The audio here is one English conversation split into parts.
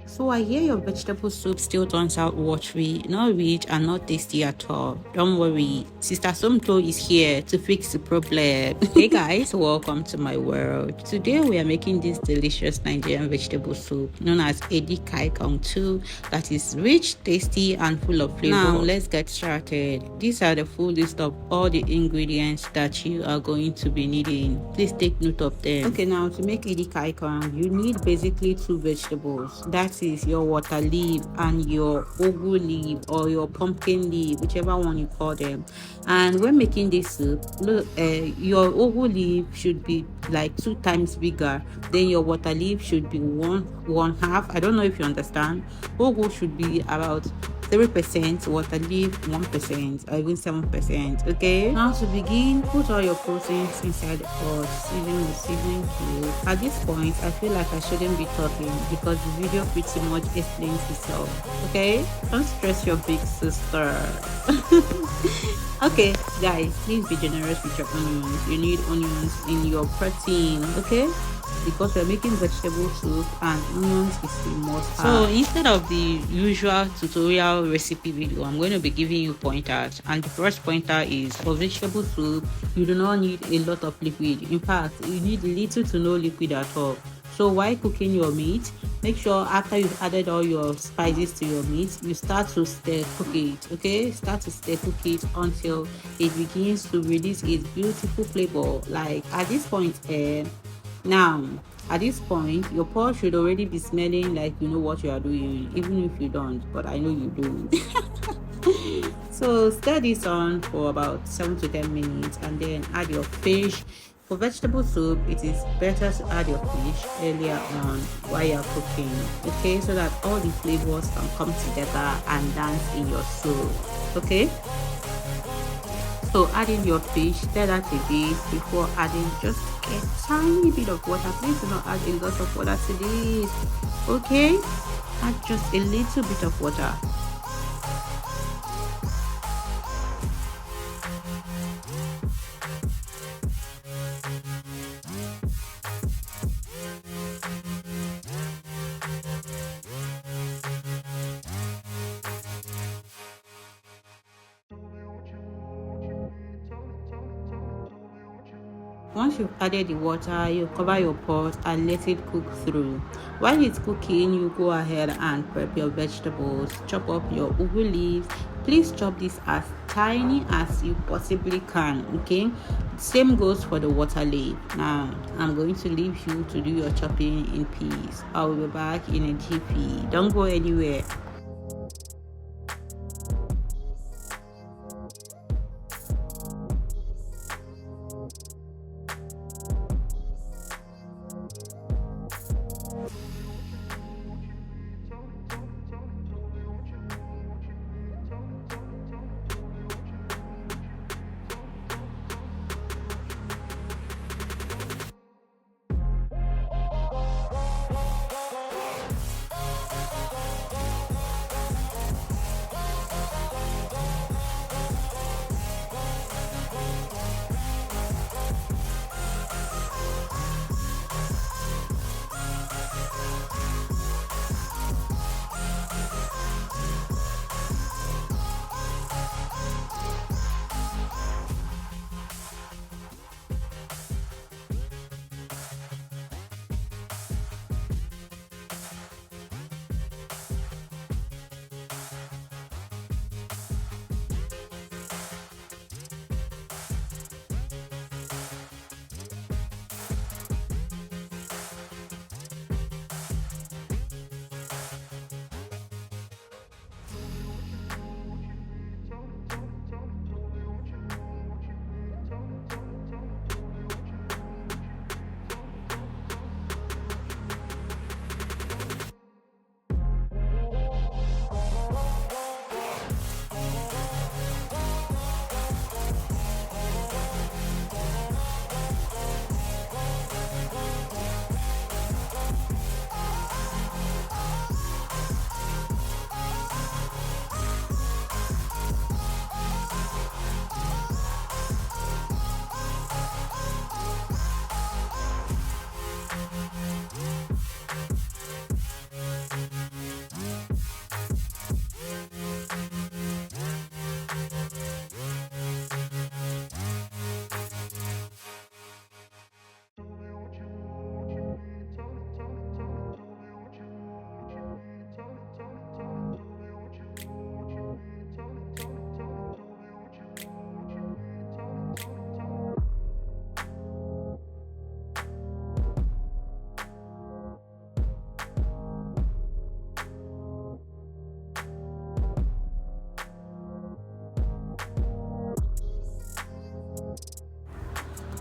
So I hear your vegetable soup still turns out watery, not rich and not tasty at all. Don't worry, Sister Somto is here to fix the problem. Hey guys, welcome to my world. Today we are making this delicious Nigerian vegetable soup known as Edikang too, that is rich, tasty and full of flavor. Now let's get started. These are the full list of all the ingredients that you are going to be needing. Please take note of them. Okay, now to make Edikang, you need basically two vegetables. That is your water leaf and your ugu leaf or your pumpkin leaf, whichever one you call them. And when making this soup, look, your ugu leaf should be like 2 times bigger. Then your water leaf should be one half. I don't know if you understand. Ugu should be about 3%, water leaf 1% or even 7%. Okay, now to begin, put all your proteins inside the pot, season with seasoning cube. At this point I feel like I shouldn't be talking because the video pretty much explains itself. Okay, don't stress your big sister. Okay guys, please be generous with your onions. You need onions in your protein, okay, because we're making vegetable soup and onions is the must have. So instead of the usual tutorial recipe video, I'm going to be giving you pointers, and the first pointer is for vegetable soup you do not need a lot of liquid. In fact, you need little to no liquid at all. So while cooking your meat, make sure after you've added all your spices to your meat, you start to stir cook it. Okay, start to stir cook it until it begins to release its beautiful flavor. Like at this point, now at this point your pot should already be smelling like you know what you are doing, even if you don't, but I know you do. So stir this on for about 7 to 10 minutes and then add your fish. For vegetable soup, it is better to add your fish earlier on while you're cooking, okay, so that all the flavors can come together and dance in your soup. Okay, so adding your fish, stir that a bit before adding just a tiny bit of water. Please do not add a lot of water to this. Okay, add just a little bit of water. Once you've added the water, you cover your pot and let it cook through. While it's cooking, you go ahead and prep your vegetables. Chop up your ugu leaves. Please chop this as tiny as you possibly can. Okay, same goes for the water leaf. Now I'm going to leave you to do your chopping in peace. I will be back in a jiffy. Don't go anywhere.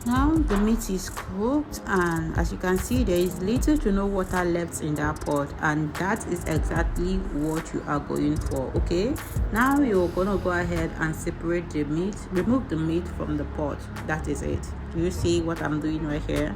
Now the meat is cooked, and as you can see, there is little to no water left in that pot, and that is exactly what you are going for. Okay, now you're gonna go ahead and separate the meat, remove the meat from the pot. That is it. Do you see what I'm doing right here?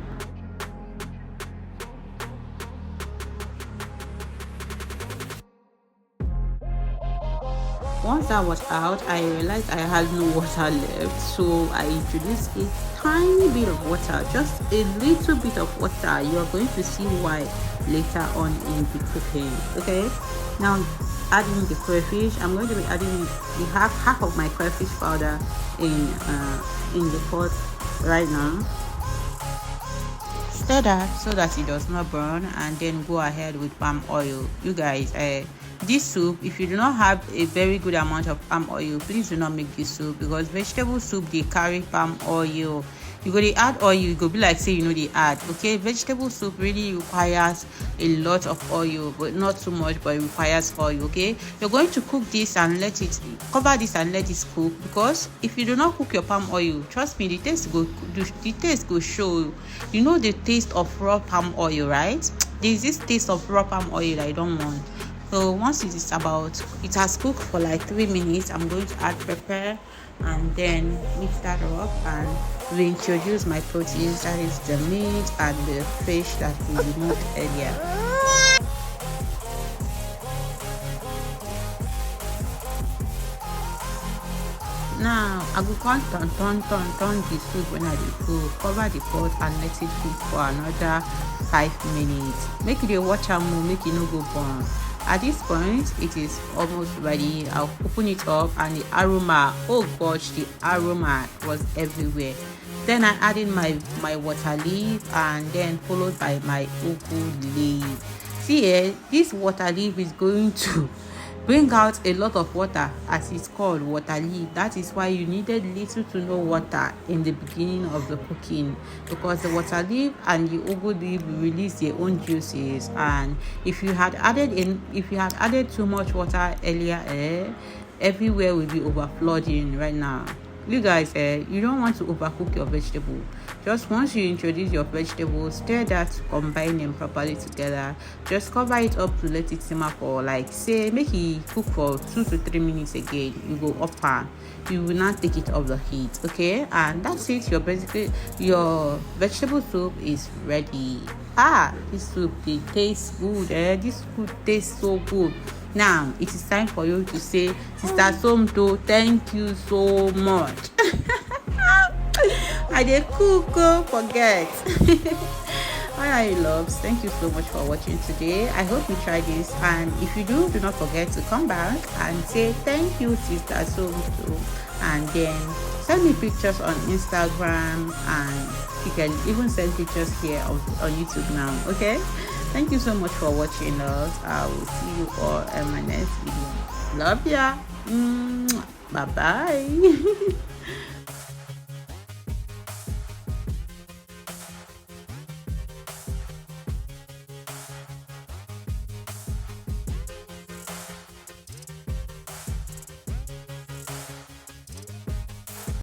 Once that was out, I realized I had no water left, so I introduced a tiny bit of water, just a little bit of water. You are going to see why later on in the cooking. Okay, now adding the crayfish. I'm going to be adding the half of my crayfish powder in the pot right now. Stir that so that it does not burn, and then go ahead with palm oil. You guys, this soup, if you do not have a very good amount of palm oil, please do not make this soup, because vegetable soup they carry palm oil. You go to add oil, you go be like say they add. Okay, vegetable soup really requires a lot of oil, but not too much, but it requires oil. Okay, you're going to cook this and let it cover this and let it cook, because if you do not cook your palm oil, trust me, the taste go show. You know the taste of raw palm oil, right? There's this taste of raw palm oil that I don't want. So once it has cooked for like 3 minutes, I'm going to add pepper and then mix that up and reintroduce my proteins, that is the meat and the fish that we removed earlier. Now I go turn the soup when I cook, cover the pot and let it cook for another 5 minutes. Make it a watch and move, make it no go burn. At this point, it is almost ready. I'll open it up, and the aroma, oh gosh, the aroma was everywhere. Then I add in my water leaf, and then followed by my ugu leaf. See here, this water leaf is going to bring out a lot of water, as it's called, water leaf. That is why you needed little to no water in the beginning of the cooking, because the water leaf and the ugu leaf release their own juices. And if you had added too much water earlier, everywhere will be overflowing right now. You guys, you don't want to overcook your vegetable. Just once you introduce your vegetables, stir that to combine them properly together. Just cover it up to let it simmer for, like, say, make it cook for 2 to 3 minutes again. You go up and you will not take it off the heat. Okay, and that's it. Your vegetable soup is ready. This soup, it tastes good. This food tastes so good. Now it is time for you to say, Sister Somto, thank you so much. I dey cook, forget. All right, loves, thank you so much for watching today. I hope you try this, and if you do not forget to come back and say thank you, Sister Somto, and then send me pictures on Instagram, and you can even send pictures here on YouTube now. Okay, thank you so much for watching us. I will see you all in my next video. Love ya. Bye bye.